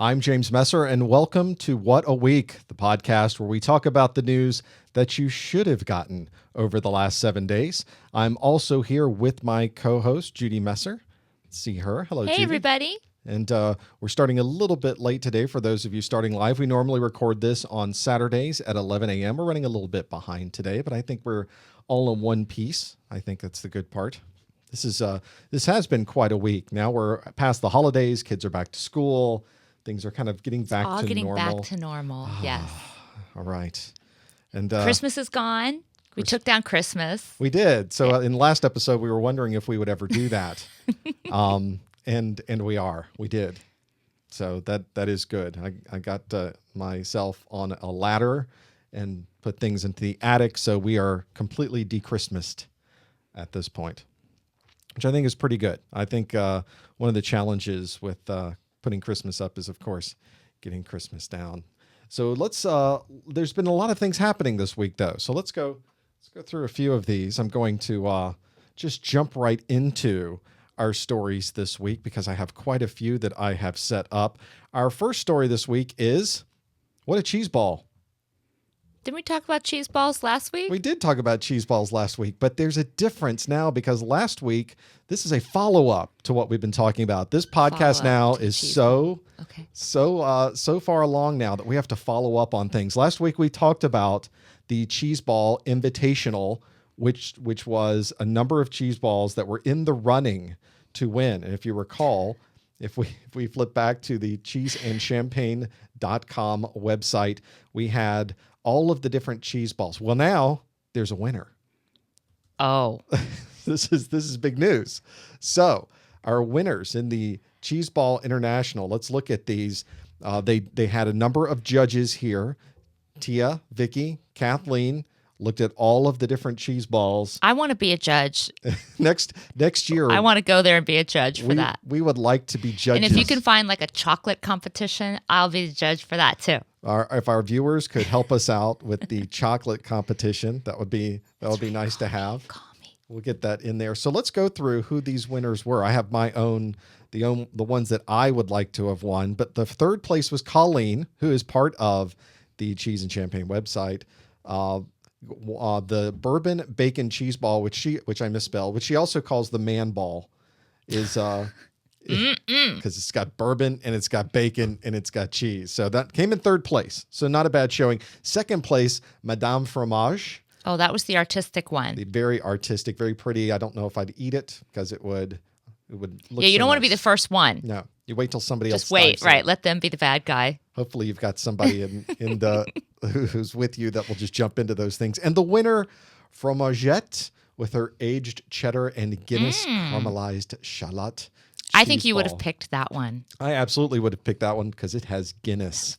I'm James Messer, and welcome to What a Week, the podcast where we talk about the news that you should have gotten over the last 7 days. I'm also here with my co-host, Judy Messer. Let's see her. Hello, Hey, Judy. everybody. And we're starting a little bit late today for those of you starting live. We normally record this on Saturdays at 11 a.m. We're running a little bit behind today, but I think we're all in one piece. I think that's the good part. This has been quite a week. Now we're past the holidays. Kids are back to school. Things are kind of getting back to normal. Back to normal, yes. All right. And Christmas is gone. We took down Christmas. We did. So in the last episode, we were wondering if we would ever do that. And we did. So that is good. I got myself on a ladder and put things into the attic. So we are completely de-Christmased at this point, which I think is pretty good. I think one of the challenges with putting Christmas up is, of course, getting Christmas down. So there's been a lot of things happening this week, though. So let's go through a few of these. I'm going to just jump right into our stories this week because I have quite a few that I have set up. Our first story this week is, what a cheese ball. Didn't we talk about cheese balls last week? We did talk about cheese balls last week, but there's a difference now because last week, this is a follow-up to what we've been talking about. This podcast now is so far along now that we have to follow up on things. Last week, we talked about the Cheese Ball Invitational, which was a number of cheese balls that were in the running to win. And if you recall, if we flip back to the cheeseandchampagne.com website, we had all of the different cheese balls. Well, now there's a winner. Oh. This is big news. So our winners in the Cheese Ball International, let's look at these. They had a number of judges here. Tia, Vicky, Kathleen looked at all of the different cheese balls. I want to be a judge. Next year. I want to go there and be a judge for that. We would like to be judges. And if you can find like a chocolate competition, I'll be the judge for that too. If our viewers could help us out with the chocolate competition, that would be nice to have. Call me. We'll get that in there. So let's go through who these winners were. I have my own, the ones that I would like to have won. But the third place was Colleen, who is part of the Cheese and Champagne website. The bourbon bacon cheese ball, which I misspelled, which she also calls the man ball, is because it's got bourbon and it's got bacon and it's got cheese. So that came in third place. So not a bad showing. Second place, Madame Fromage. Oh, that was the artistic one. The very artistic, very pretty. I don't know if I'd eat it because it would look. Yeah, you don't want to be the first one. No, you wait till somebody else. Just wait, right? Let them be the bad guy. Hopefully, you've got somebody in the who's with you that will just jump into those things. And the winner, Fromagette, with her aged cheddar and Guinness caramelized shallot. I think you would have picked that one. I absolutely would have picked that one because it has Guinness.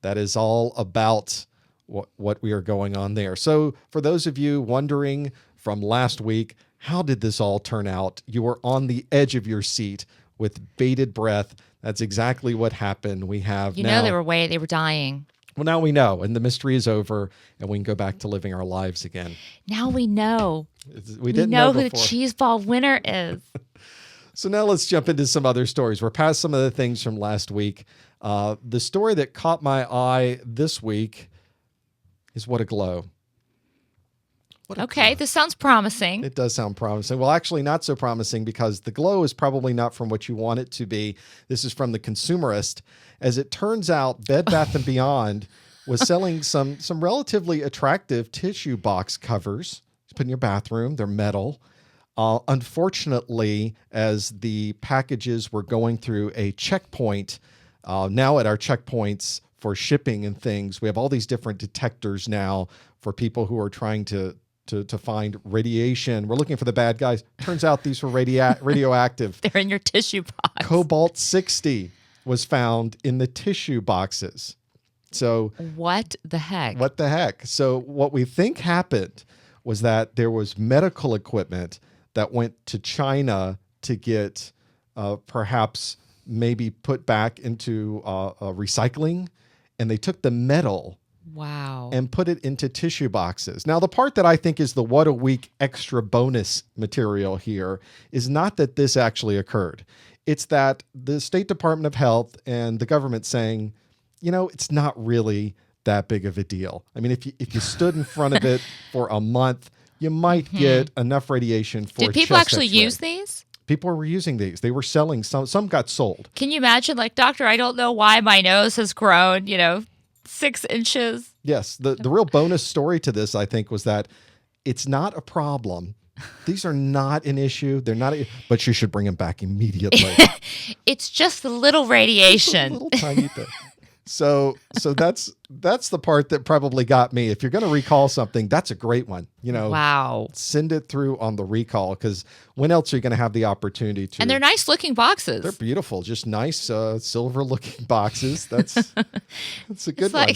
That is all about what we are going on there. So for those of you wondering from last week, how did this all turn out? You were on the edge of your seat with bated breath. That's exactly what happened. We have now. They were dying. Well, now we know, and the mystery is over, and we can go back to living our lives again. Now we know. We didn't know who the cheese ball winner is. So now let's jump into some other stories. We're past some of the things from last week. The story that caught my eye this week is What a Glow. Okay, this sounds promising. It does sound promising. Well, actually not so promising because the glow is probably not from what you want it to be. This is from The Consumerist. As it turns out, Bed Bath & Beyond was selling some relatively attractive tissue box covers. You put in your bathroom. They're metal. Unfortunately, as the packages were going through a checkpoint, now at our checkpoints for shipping and things, we have all these different detectors now for people who are trying to find radiation. We're looking for the bad guys. Turns out these were radioactive. They're in your tissue box. Cobalt-60 was found in the tissue boxes. So what the heck? What the heck? So what we think happened was that there was medical equipment that went to China to get perhaps maybe put back into recycling, and they took the metal Wow. and put it into tissue boxes. Now, the part that I think is the what a week extra bonus material here is not that this actually occurred. It's that the State Department of Health and the government saying, it's not really that big of a deal. I mean, if you stood in front of it for a month, you might get enough radiation for Did people actually use these? People were using these. They were selling. Some got sold. Can you imagine, like, doctor, I don't know why my nose has grown, 6 inches. Yes. The real bonus story to this, I think, was that it's not a problem. These are not an issue. They're not, but you should bring them back immediately. It's just a little radiation. A little tiny thing. So that's the part that probably got me. If you're going to recall something, that's a great one. Wow. Send it through on the recall, because when else are you going to have the opportunity to? And they're nice looking boxes. They're beautiful, just nice silver looking boxes. That's a good one.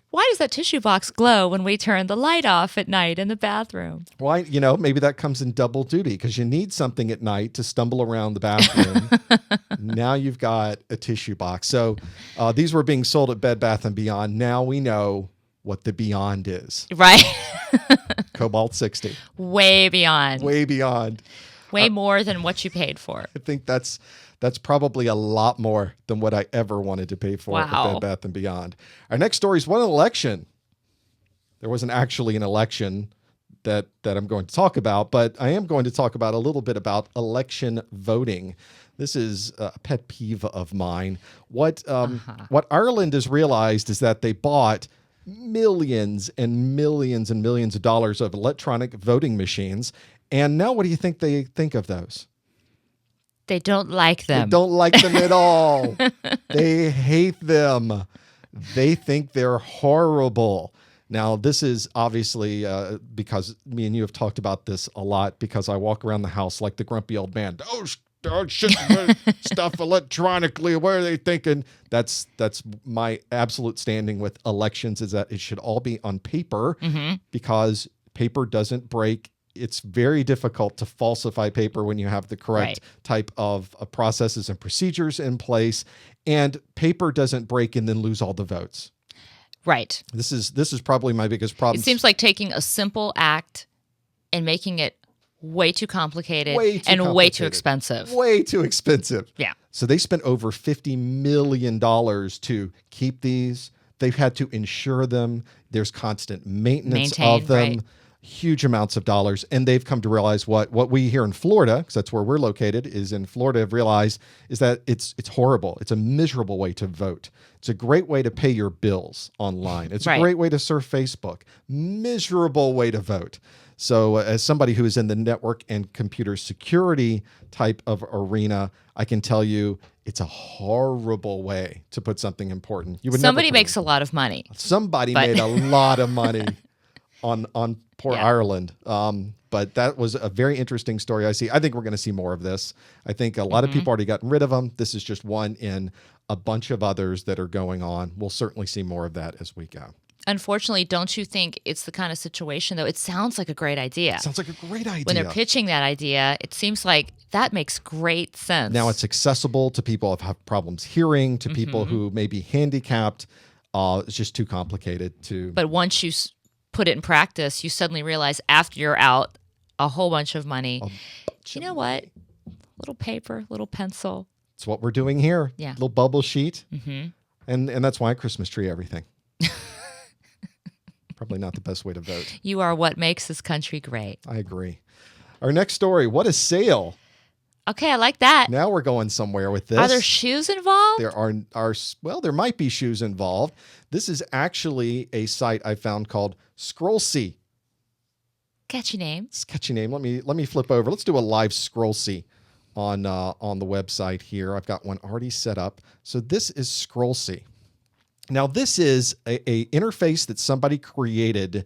Why does that tissue box glow when we turn the light off at night in the bathroom? Why, maybe that comes in double duty, because you need something at night to stumble around the bathroom. Now you've got a tissue box. So these were being sold at Bed Bath & Beyond. Now we know what the beyond is. Right. Cobalt 60. Way beyond. Way beyond. Way more than what you paid for. I think that's probably a lot more than what I ever wanted to pay for at Bed Bath & Beyond. Our next story is one election. There wasn't actually an election that I'm going to talk about, but I am going to talk about a little bit about election voting. This is a pet peeve of mine. What Ireland has realized is that they bought millions and millions and millions of dollars of electronic voting machines. And now what do you think they think of those? They don't like them. They don't like them at all. They hate them. They think they're horrible. Now, this is obviously because me and you have talked about this a lot, because I walk around the house like the grumpy old man. Oh, shit, stuff electronically. What are they thinking? That's my absolute standing with elections, is that it should all be on paper, because paper doesn't break. It's very difficult to falsify paper when you have the correct type of processes and procedures in place, and paper doesn't break and then lose all the votes. Right. This is probably my biggest problem. It seems like taking a simple act and making it way too complicated way too expensive. Way too expensive. Yeah. So they spent over $50 million to keep these. They've had to insure them. There's constant maintenance of them. Right. Huge amounts of dollars. And they've come to realize what we here in Florida, because that's where we're located, is in Florida, have realized is that it's horrible. It's a miserable way to vote. It's a great way to pay your bills online. It's a great way to surf Facebook. Miserable way to vote. So as somebody who is in the network and computer security type of arena, I can tell you it's a horrible way to put something important. Somebody makes a lot of money. Somebody made a lot of money on poor Ireland. But that was a very interesting story. I think we're going to see more of this. I think a lot of people already gotten rid of them. This is just one in a bunch of others that are going on. We'll certainly see more of that as we go. Unfortunately, don't you think it's the kind of situation, though? It sounds like a great idea. It sounds like a great idea. When they're pitching that idea, it seems like that makes great sense. Now it's accessible to people who have problems hearing, to people who may be handicapped. It's just too complicated to... But once you put it in practice, you suddenly realize after you're out, a whole bunch of money. You know what? Little paper, little pencil. It's what we're doing here. Yeah. Little bubble sheet. And that's why I Christmas tree everything. Probably not the best way to vote. You are what makes this country great. I agree. Our next story, what a sale. Okay, I like that. Now we're going somewhere with this. Are there shoes involved? There might be shoes involved. This is actually a site I found called Scrollsea. Catchy name. It's a catchy name. Let me flip over. Let's do a live Scrollsea on the website here. I've got one already set up. So this is Scrollsea. Now, this is a interface that somebody created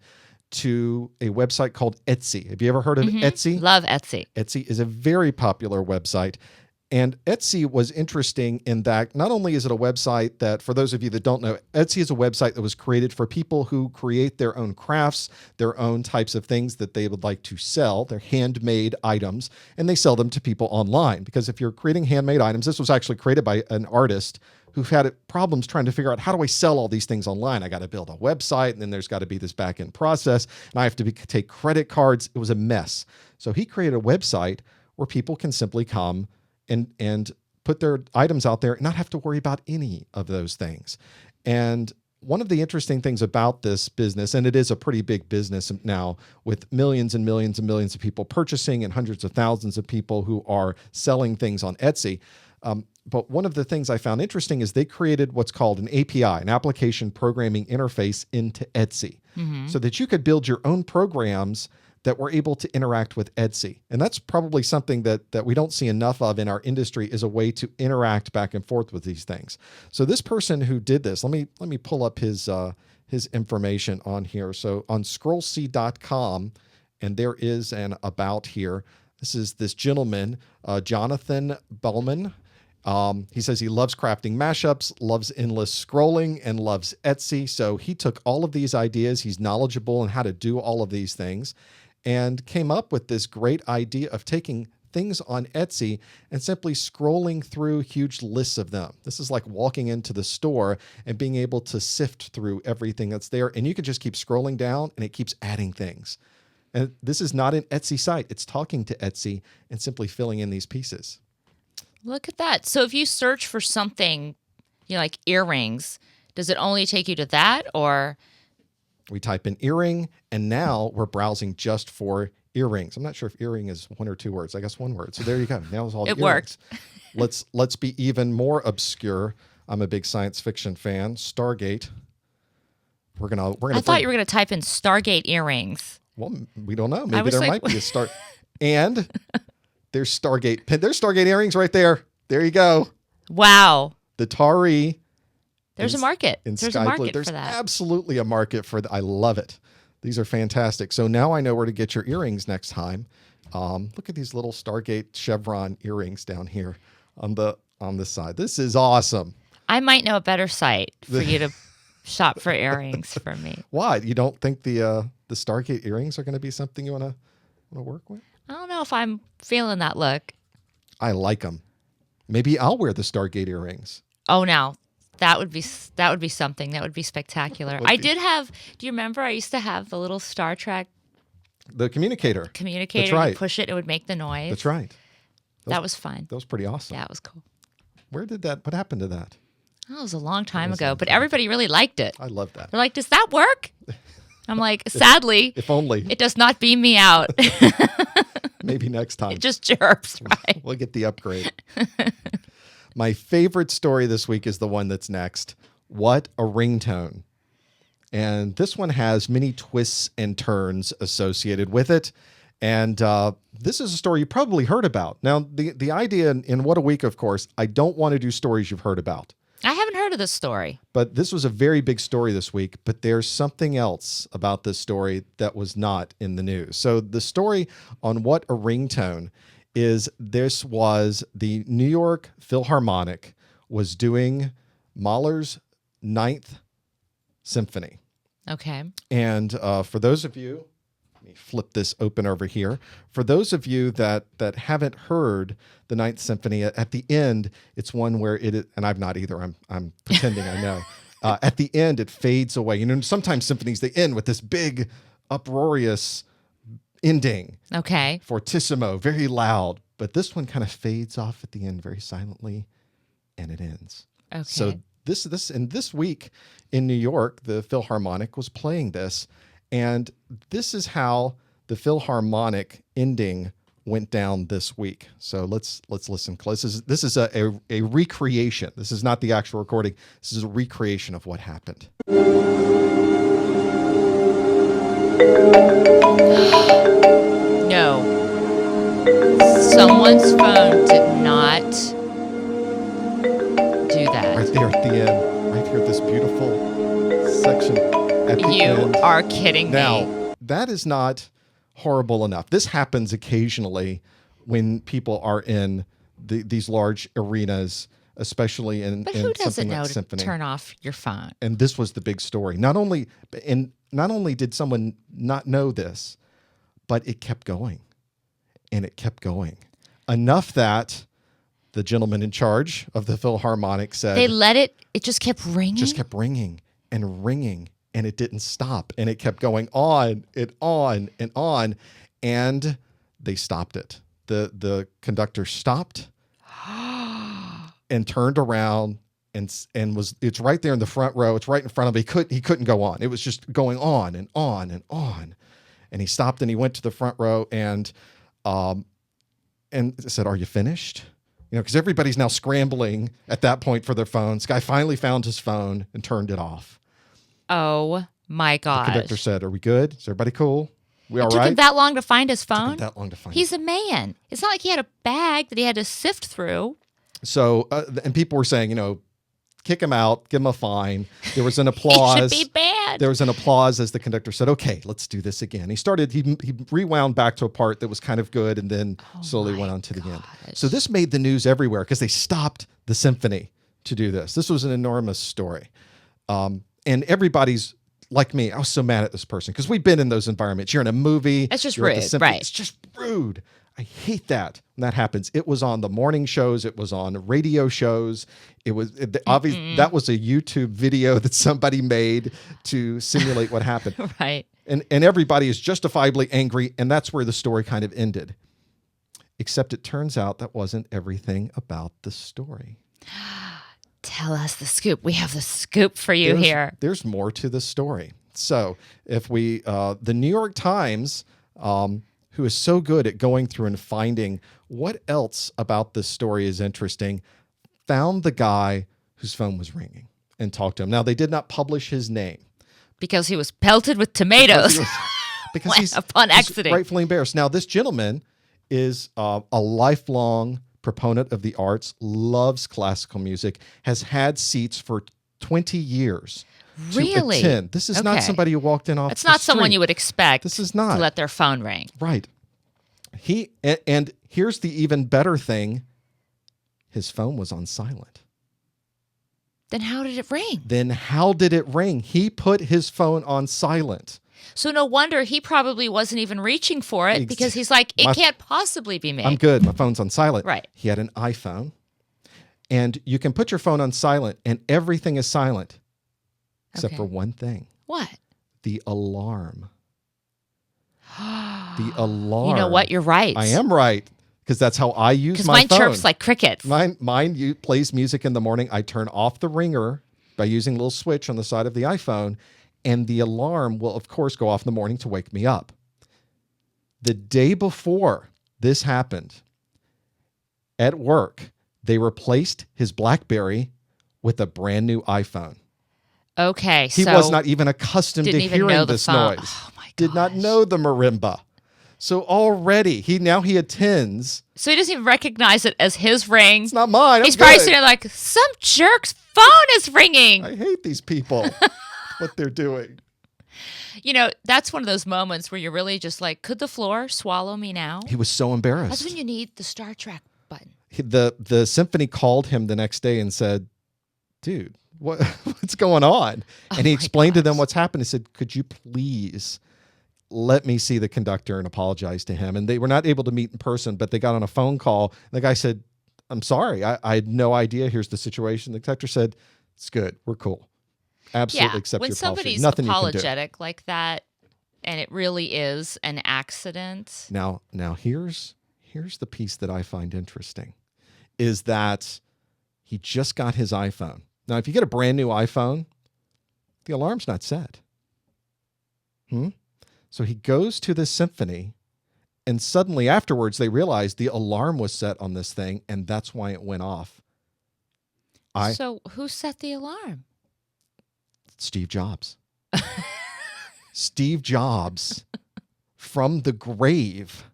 to a website called Etsy. Have you ever heard of Etsy? Love Etsy. Etsy is a very popular website. And Etsy was interesting in that not only is it a website that, for those of you that don't know, Etsy is a website that was created for people who create their own crafts, their own types of things that they would like to sell, their handmade items, and they sell them to people online. Because if you're creating handmade items, this was actually created by an artist who've had problems trying to figure out, how do I sell all these things online? I got to build a website, and then there's got to be this back end process, and I have to take credit cards. It was a mess. So he created a website where people can simply come and put their items out there and not have to worry about any of those things. And one of the interesting things about this business, and it is a pretty big business now with millions and millions and millions of people purchasing and hundreds of thousands of people who are selling things on Etsy. But one of the things I found interesting is they created what's called an API, an application programming interface, into Etsy, so that you could build your own programs that were able to interact with Etsy. And that's probably something that we don't see enough of in our industry, is a way to interact back and forth with these things. So this person who did this, let me pull up his information on here. So on scrollc.com, and there is an about here. This is this gentleman, Jonathan Bellman. He says he loves crafting mashups, loves endless scrolling, and loves Etsy. So he took all of these ideas. He's knowledgeable in how to do all of these things, and came up with this great idea of taking things on Etsy and simply scrolling through huge lists of them. This is like walking into the store and being able to sift through everything that's there. And you can just keep scrolling down, and it keeps adding things. And this is not an Etsy site. It's talking to Etsy and simply filling in these pieces. Look at that. So if you search for something, like earrings, does it only take you to that, or? We type in earring, and now we're browsing just for earrings. I'm not sure if earring is one or two words. I guess one word. So there you go. Now it's all it earrings. Worked. Let's be even more obscure. I'm a big science fiction fan. Stargate. We're gonna. I thought you were gonna type in Stargate earrings. Well, we don't know. Maybe there might be a star. And there's Stargate. There's Stargate earrings right there. There you go. Wow. The Tari. There's a market. There's a market for that. There's absolutely a market for that. I love it. These are fantastic. So now I know where to get your earrings next time. Look at these little Stargate chevron earrings down here on this side. This is awesome. I might know a better site for you to shop for earrings for me. Why? You don't think the Stargate earrings are going to be something you want to work with? I don't know if I'm feeling that look. I like them. Maybe I'll wear the Stargate earrings. Oh, now. That would be something. That would be spectacular. Do you remember I used to have the little Star Trek? The communicator. That's right. You push it, it would make the noise. That's right. That was fun. That was pretty awesome. Yeah, it was cool. What happened to that? Oh, it was a long time ago, but everybody really liked it. I love that. They're like, does that work? I'm like, sadly, if only. It does not beam me out. Maybe next time. It just chirps, right? We'll get the upgrade. My favorite story this week is the one that's next. What a ringtone. And this one has many twists and turns associated with it. And this is a story you probably heard about. Now, the idea in What a Week, of course, I don't want to do stories you've heard about. I haven't heard of this story. But this was a very big story this week. But there's something else about this story that was not in the news. So the story on What a Ringtone is this was the New York Philharmonic was doing Mahler's 9th Symphony. Okay. And for those of you, let me flip this open over here. For those of you that haven't heard the 9th Symphony, at the end, it's one where and I've not either, I'm pretending I know. At the end, it fades away. Sometimes symphonies, they end with this big, uproarious ending. Okay. Fortissimo, very loud. But this one kind of fades off at the end very silently, and it ends. Okay. So this week in New York, the Philharmonic was playing this, and this is how the Philharmonic ending went down this week. So let's listen close. This is a recreation. This is not the actual recording. This is a recreation of what happened. No. Someone's phone did not do that. Right there at the end. Right here, this beautiful section at the end. You are kidding me. Now, that is not horrible enough. This happens occasionally when people are in these large arenas, especially in But who doesn't know symphony. To turn off your phone? And this was the big story. Not only did someone not know this, but it kept going. And it kept going. Enough that the gentleman in charge of the Philharmonic said They let it just kept ringing? just kept ringing and ringing, and it didn't stop, and it kept going on and on and on, and they stopped it. The conductor stopped and turned around and it's right there in the front row. It's right in front of him. He couldn't go on. It was just going on and on and on. And he stopped and he went to the front row and said, "Are you finished?" Because everybody's now scrambling at that point for their phones. This guy finally found his phone and turned it off. Oh my gosh. The conductor said, "Are we good? Is everybody cool? We all It took right?" him that long to find his Took him phone? that long to find He's a man. It's not like he had a bag that he had to sift through. So, and people were saying, kick him out, give him a fine. There was an applause. He should be banned. There was an applause as the conductor said, "Okay, let's do this again." He rewound back to a part that was kind of good and then slowly went on to the end. So this made the news everywhere because they stopped the symphony to do this. This was an enormous story. And everybody's like me. I was so mad at this person because we've been in those environments. You're in a movie. It's just you're at the rude, symphony. right. It's just rude. I hate that when that happens. It was on the morning shows. It was on radio shows. Obviously that was a YouTube video that somebody made to simulate what happened. Right. And everybody is justifiably angry, and that's where the story kind of ended. Except it turns out that wasn't everything about the story. Tell us the scoop. We have the scoop for you here. There's more to the story. So if the New York Times, who is so good at going through and finding what else about this story is interesting, found the guy whose phone was ringing and talked to him. Now, they did not publish his name. Because he was pelted with tomatoes. Because he's exiting. Rightfully embarrassed. Now, this gentleman is a lifelong proponent of the arts, loves classical music, has had seats for 20 years. Really? To attend. This is not somebody who walked in off It's the not someone street. you would expect This is not. to let their phone ring. Right. And here's the even better thing. His phone was on silent. Then how did it ring? He put his phone on silent. So no wonder he probably wasn't even reaching for it because he's like, it can't possibly be me. I'm good. My phone's on silent. Right. He had an iPhone. And you can put your phone on silent and everything is silent. Except for one thing. What? The alarm. The alarm. You know what? You're right. I am right. Because that's how I use my phone. Because mine chirps like crickets. Mine plays music in the morning. I turn off the ringer by using a little switch on the side of the iPhone. And the alarm will, of course, go off in the morning to wake me up. The day before this happened, at work, they replaced his BlackBerry with a brand new iPhone. Okay, He was not even accustomed to hearing this noise. Oh my gosh. Did not know the marimba. So already, he attends. So he doesn't even recognize it as his ring. It's not mine. He's probably sitting there like, some jerk's phone is ringing. I hate these people. What they're doing. That's one of those moments where you're really just like, could the floor swallow me now? He was so embarrassed. That's when you need the Star Trek button. The symphony called him the next day and said, "Dude, what's going on?" And he explained to them what's happened. He said, "Could you please let me see the conductor and apologize to him?" And they were not able to meet in person, but they got on a phone call. And the guy said, "I'm sorry. I had no idea. Here's the situation." The conductor said, "It's good. We're cool. Absolutely accept your apology. When somebody's Nothing you can do." apologetic like that, and it really is an accident. Now here's the piece that I find interesting, is that he just got his iPhone. Now, if you get a brand new iPhone, the alarm's not set. So he goes to this symphony, and suddenly afterwards they realize the alarm was set on this thing, and that's why it went off. So who set the alarm? Steve Jobs. Steve Jobs, from the grave,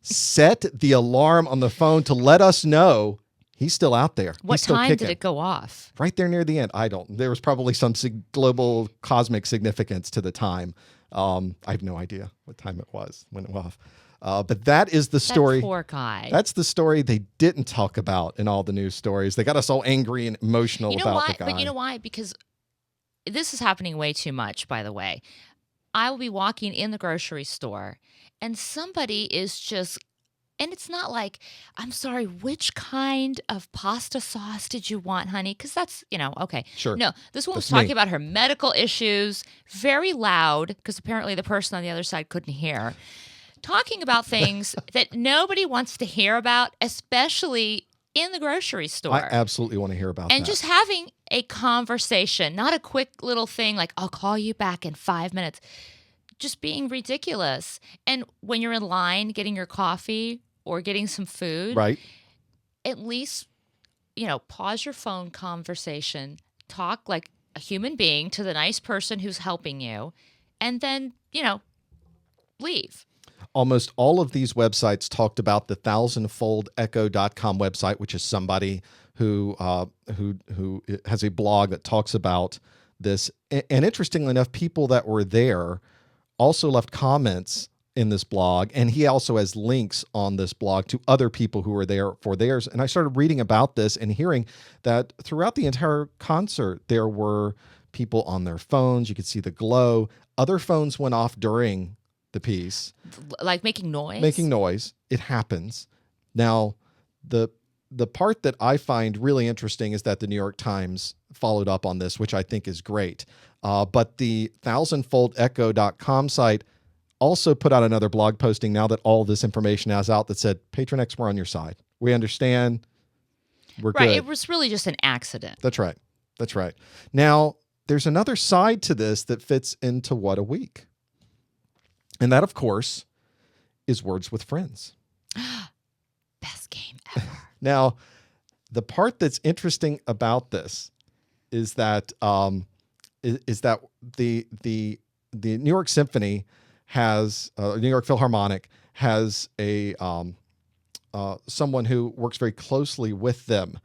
set the alarm on the phone to let us know he's still out there. What He's still time kicking. did it go off? Right there near the end. There was probably some global cosmic significance to the time. I have no idea what time it was when it went off. But that is the story. That poor guy. That's the story they didn't talk about in all the news stories. They got us all angry and emotional about the guy. But you know why? Because this is happening way too much, by the way. I will be walking in the grocery store and somebody is just And it's not like, I'm sorry, which kind of pasta sauce did you want, honey? Because that's, okay. Sure. No, this one was That's talking me. about her medical issues, very loud, because apparently the person on the other side couldn't hear. Talking about things that nobody wants to hear about, especially in the grocery store. I absolutely want to hear about that. And just having a conversation, not a quick little thing like, I'll call you back in 5 minutes. Just being ridiculous. And when you're in line getting your coffee or getting some food, right. at least, pause your phone conversation, talk like a human being to the nice person who's helping you, and then, leave. Almost all of these websites talked about the thousandfoldecho.com website, which is somebody who has a blog that talks about this. And interestingly enough, people that were there also left comments in this blog, and he also has links on this blog to other people who were there for theirs. And I started reading about this and hearing that throughout the entire concert, there were people on their phones. You could see the glow. Other phones went off during the piece. Like making noise? Making noise. It happens. Now, the part that I find really interesting is that the New York Times followed up on this, which I think is great. But the thousandfoldecho.com site also put out another blog posting now that all this information is out that said, Patron X, we're on your side. We understand. We're right. good. It was really just an accident. That's right. That's right. Now, there's another side to this that fits into What a Week. And that, of course, is Words with Friends. Best game ever. Now, the part that's interesting about this is that the New York Symphony has New York Philharmonic has a someone who works very closely with them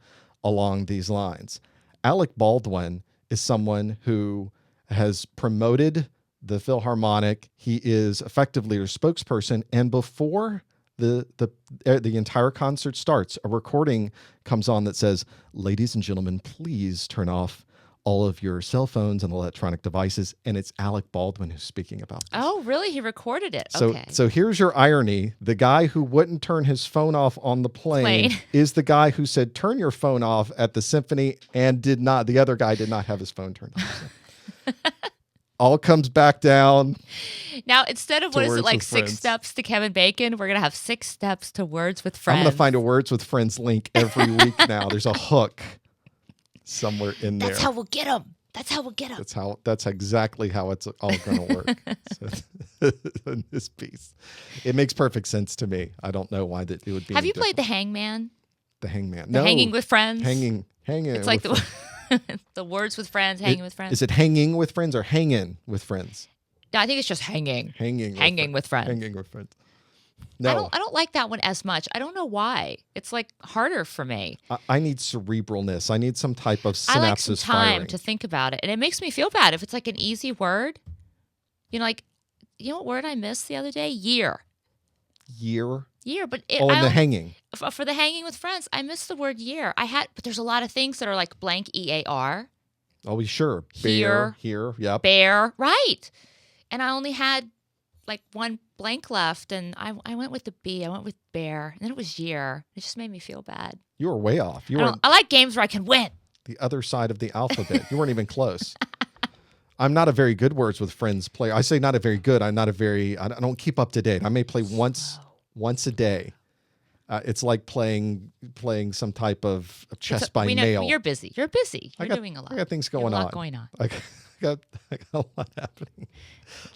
along these lines. Alec Baldwin is someone who has promoted the Philharmonic. He is effectively their spokesperson, and before the entire concert starts, a recording comes on that says, "Ladies and gentlemen, please turn off all of your cell phones and electronic devices." And it's Alec Baldwin who's speaking about this. Oh, really? He recorded it. So, Okay. So here's your irony. The guy who wouldn't turn his phone off on the plane is the guy who said, turn your phone off at the symphony, and did not. The other guy did not have his phone turned off. So. All comes back down. Now, instead of, what is it, like 6 Friends. steps to Kevin Bacon, we're going to have 6 steps to Words with Friends. I'm going to find a Words with Friends link every week now. There's a hook somewhere in there. That's how we'll get them. That's how we'll get them. That's exactly how it's all going to work. So, in this piece, it makes perfect sense to me. I don't know why that it would be. Have you played the Hangman? The Hangman? The No. Hanging with Friends? Hanging. It's like the Words with Friends, Hanging with Friends. Is it Hanging with Friends or Hangin' with Friends? No, I think it's just Hanging. Hanging with Friends. Hanging with Friends. No, I don't like that one as much. I don't know why. It's like harder for me. I need cerebralness. I need some type of synapses I like some time firing. to think about it, and it makes me feel bad if it's like an easy word. Like, you know what word I missed the other day? Year, but the hanging. For the Hanging with Friends, I missed the word year. But there's a lot of things that are like blank EAR. Oh, sure. Here. Yep. Bear, right? And I only had like one blank left, and I went with the B. I went with bear, and then it was year. It just made me feel bad. You were way off. You were I like games where I can win. the other side of the alphabet. You weren't even close. I'm not a very good Words with Friends player. I say not a very good. I don't keep up to date. I may play once a day. It's like playing some type of chess by mail. You're busy. You're busy. You're doing a lot. I got things going on. A lot going on. I got a lot happening.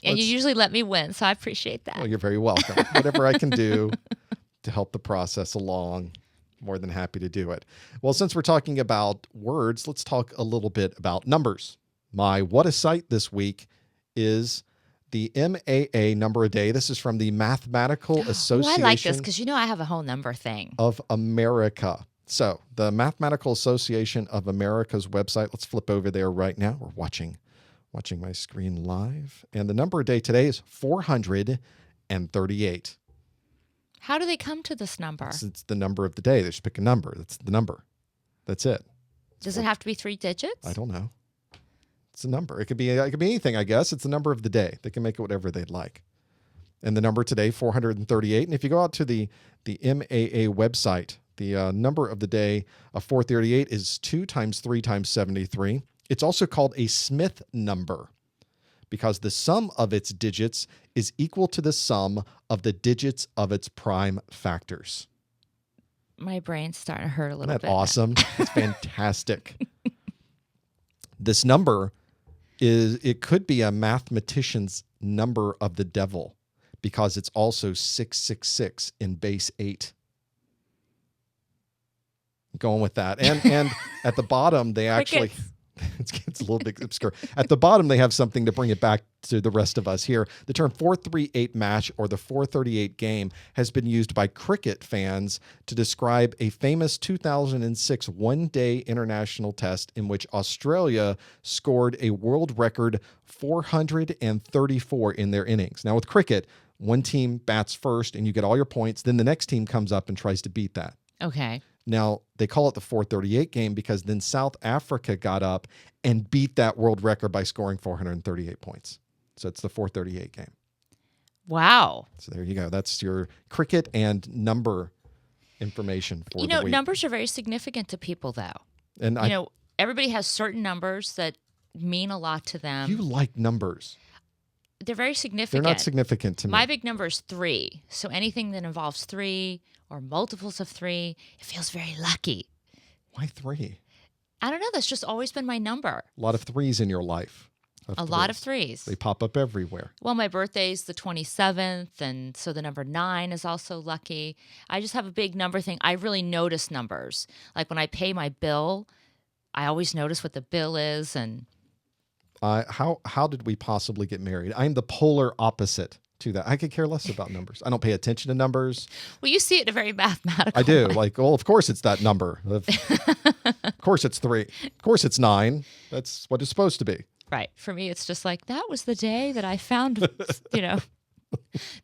And you usually let me win, so I appreciate that. Well, you're very welcome. Whatever I can do to help the process along, more than happy to do it. Well, since we're talking about words, let's talk a little bit about numbers. My What a Sight this week is the MAA number a day. This is from the Mathematical Association I like this because I have a whole number thing. of America. So the Mathematical Association of America's website, let's flip over there right now. We're watching my screen live. And the number a day today is 438. How do they come to this number? It's the number of the day. They just pick a number. That's the number. That's it. Does it have to be 3 digits? I don't know. It's a number. It could be anything, I guess. It's the number of the day. They can make it whatever they'd like. And the number today, 438. And if you go out to the MAA website, the number of the day of 438 is 2 times 3 times 73. It's also called a Smith number because the sum of its digits is equal to the sum of the digits of its prime factors. My brain's starting to hurt a little Isn't that bit. awesome? It's fantastic. This number it could be a mathematician's number of the devil because it's also 666 in base 8. Going with that. And at the bottom, they actually... It's a little bit obscure. At the bottom, they have something to bring it back to the rest of us here. The term 438 match or the 438 game has been used by cricket fans to describe a famous 2006 one-day international test in which Australia scored a world record 434 in their innings. Now, with cricket, one team bats first and you get all your points. Then the next team comes up and tries to beat that. Okay. Now, they call it the 438 game because then South Africa got up and beat that world record by scoring 438 points. So it's the 438 game. Wow. So there you go. That's your cricket and number information for the week. Numbers are very significant to people, though. And everybody has certain numbers that mean a lot to them. You like numbers. They're very significant. They're not significant to me. My big number is 3. So anything that involves 3 or multiples of 3, it feels very lucky. Why 3? I don't know. That's just always been my number. A lot of 3s in your life. A lot of 3s. They pop up everywhere. Well, my birthday's the 27th, and so the number 9 is also lucky. I just have a big number thing. I really notice numbers. Like when I pay my bill, I always notice what the bill is. And how did we possibly get married? I'm the polar opposite to that. I could care less about numbers. I don't pay attention to numbers. Well, you see it in a very mathematical I do. way. Like, well, of course it's that number. Of course it's 3. Of course it's 9. That's what it's supposed to be. Right. For me, it's just like, that was the day that I found,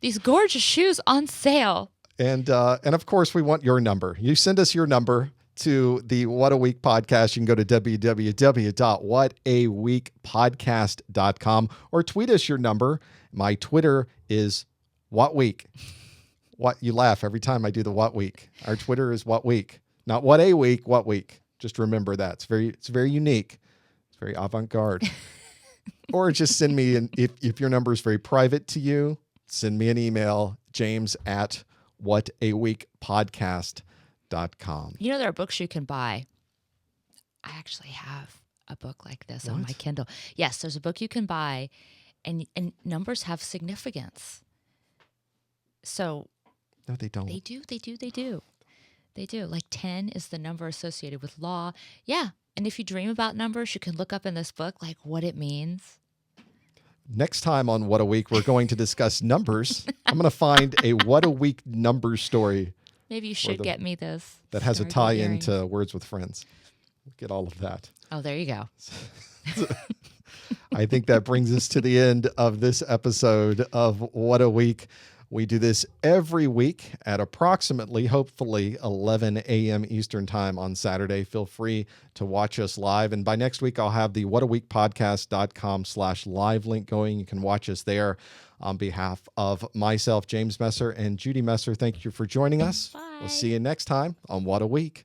these gorgeous shoes on sale. And of course, we want your number. You send us your number to the What a Week podcast. You can go to www.whataweekpodcast.com or tweet us your number. My Twitter is What Week. What you laugh every time I do the What Week. Our Twitter is What Week, not What a Week. What Week. Just remember that. It's very unique. It's very avant-garde. Or just send me if your number is very private to you, send me an email, james@whataweekpodcast.com. There are books you can buy. I actually have a book like this on my Kindle. Yes, there's a book you can buy, and numbers have significance. So no, they don't. They do. Like 10 is the number associated with law. Yeah. And if you dream about numbers, you can look up in this book like what it means. Next time on What a Week, we're going to discuss numbers. I'm going to find a What a Week number story. Maybe you should get me this. That has a tie-in to Words with Friends. Get all of that. Oh, there you go. I think that brings us to the end of this episode of What a Week. We do this every week at approximately, hopefully, 11 a.m. Eastern time on Saturday. Feel free to watch us live. And by next week, I'll have the whataweekpodcast.com/live link going. You can watch us there. On behalf of myself, James Messer, and Judy Messer, thank you for joining us. Bye. We'll see you next time on What a Week.